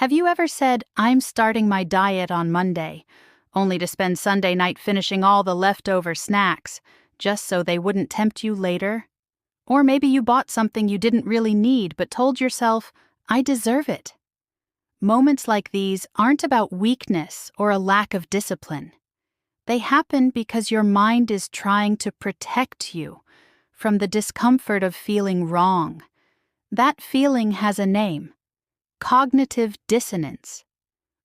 Have you ever said, "I'm starting my diet on Monday," only to spend Sunday night finishing all the leftover snacks, just so they wouldn't tempt you later? Or maybe you bought something you didn't really need but told yourself, "I deserve it." Moments like these aren't about weakness or a lack of discipline. They happen because your mind is trying to protect you from the discomfort of feeling wrong. That feeling has a name: cognitive dissonance.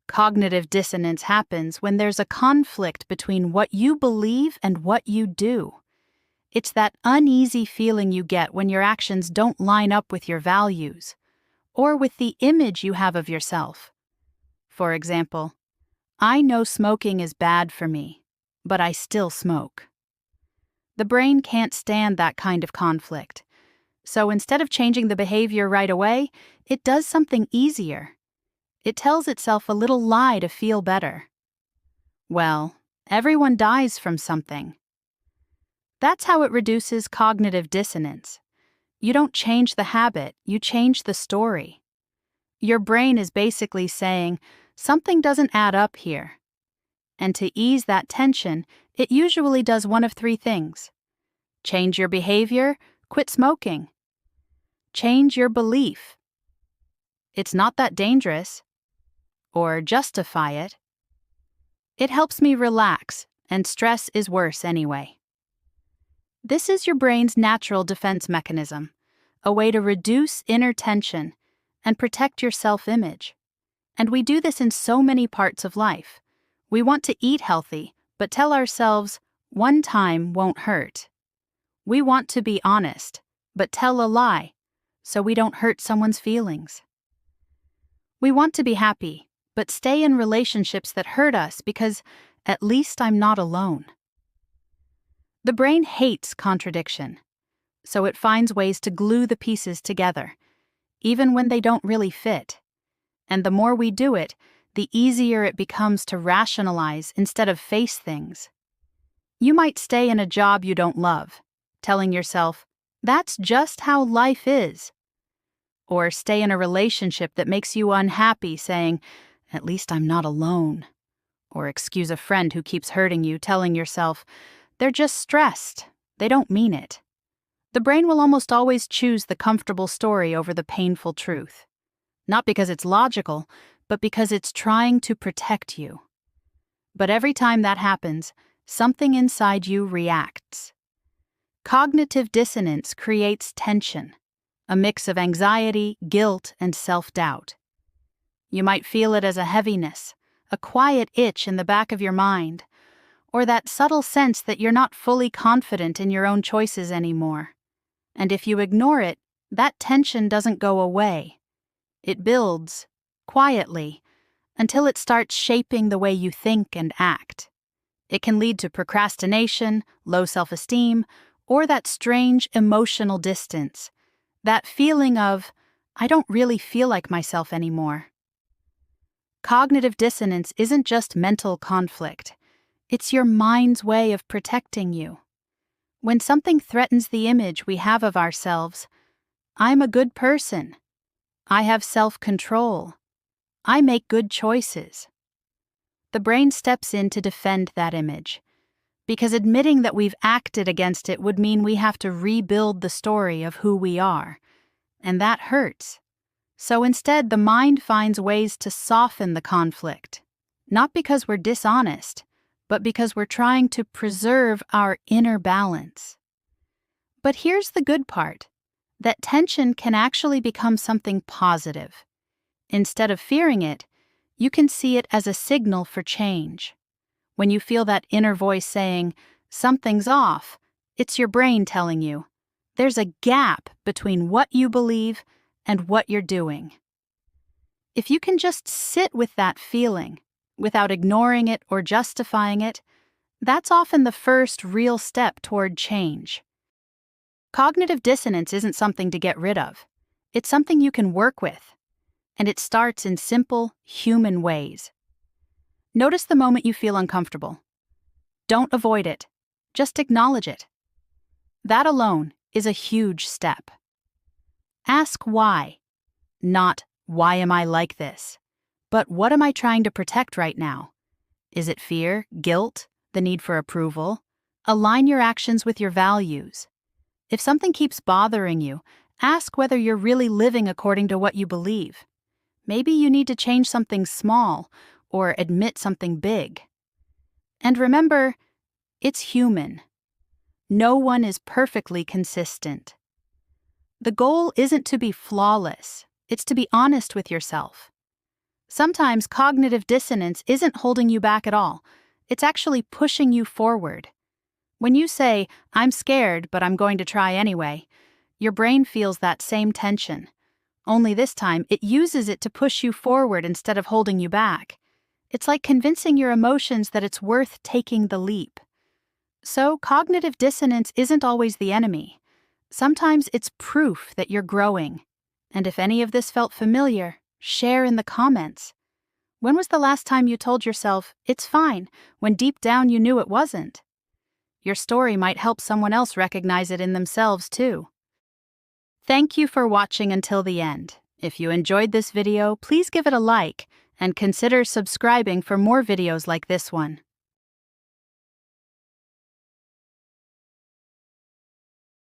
Cognitive dissonance happens when there's a conflict between what you believe and what you do. It's that uneasy feeling you get when your actions don't line up with your values, or with the image you have of yourself. For example, I know smoking is bad for me, but I still smoke. The brain can't stand that kind of conflict. So instead of changing the behavior right away, it does something easier. It tells itself a little lie to feel better. Well, everyone dies from something. That's how it reduces cognitive dissonance. You don't change the habit, you change the story. Your brain is basically saying, something doesn't add up here. And to ease that tension, it usually does one of three things: change your behavior, quit smoking. Change your belief. It's not that dangerous. Or justify it. It helps me relax, and stress is worse anyway. This is your brain's natural defense mechanism, a way to reduce inner tension and protect your self-image. And we do this in so many parts of life. We want to eat healthy, but tell ourselves, one time won't hurt. We want to be honest, but tell a lie, so we don't hurt someone's feelings. We want to be happy, but stay in relationships that hurt us because at least I'm not alone. The brain hates contradiction, so it finds ways to glue the pieces together, even when they don't really fit. And the more we do it, the easier it becomes to rationalize instead of face things. You might stay in a job you don't love, telling yourself, "That's just how life is." Or stay in a relationship that makes you unhappy, saying, "At least I'm not alone." Or excuse a friend who keeps hurting you, telling yourself, "They're just stressed. They don't mean it." The brain will almost always choose the comfortable story over the painful truth. Not because it's logical, but because it's trying to protect you. But every time that happens, something inside you reacts. Cognitive dissonance creates tension, a mix of anxiety, guilt, and self-doubt. You might feel it as a heaviness, a quiet itch in the back of your mind, or that subtle sense that you're not fully confident in your own choices anymore. And if you ignore it, that tension doesn't go away. It builds, quietly, until it starts shaping the way you think and act. It can lead to procrastination, low self-esteem, or that strange emotional distance, that feeling of, "I don't really feel like myself anymore." Cognitive dissonance isn't just mental conflict. It's your mind's way of protecting you. When something threatens the image we have of ourselves, "I'm a good person. I have self-control. I make good choices." The brain steps in to defend that image, because admitting that we've acted against it would mean we have to rebuild the story of who we are, and that hurts. So instead, the mind finds ways to soften the conflict, not because we're dishonest, but because we're trying to preserve our inner balance. But here's the good part, that tension can actually become something positive. Instead of fearing it, you can see it as a signal for change. When you feel that inner voice saying, "Something's off," it's your brain telling you, there's a gap between what you believe and what you're doing. If you can just sit with that feeling, without ignoring it or justifying it, that's often the first real step toward change. Cognitive dissonance isn't something to get rid of. It's something you can work with. And it starts in simple, human ways. Notice the moment you feel uncomfortable. Don't avoid it. Just acknowledge it. That alone is a huge step. Ask why, not "Why am I like this?" But what am I trying to protect right now? Is it fear, guilt, the need for approval? Align your actions with your values. If something keeps bothering you, ask whether you're really living according to what you believe. Maybe you need to change something small or admit something big. And remember, it's human. No one is perfectly consistent. The goal isn't to be flawless, it's to be honest with yourself. Sometimes cognitive dissonance isn't holding you back at all, it's actually pushing you forward. When you say, "I'm scared, but I'm going to try anyway," your brain feels that same tension. Only this time, it uses it to push you forward instead of holding you back. It's like convincing your emotions that it's worth taking the leap. So, cognitive dissonance isn't always the enemy. Sometimes it's proof that you're growing. And if any of this felt familiar, share in the comments. When was the last time you told yourself, "It's fine," when deep down you knew it wasn't? Your story might help someone else recognize it in themselves, too. Thank you for watching until the end. If you enjoyed this video, please give it a like and consider subscribing for more videos like this one.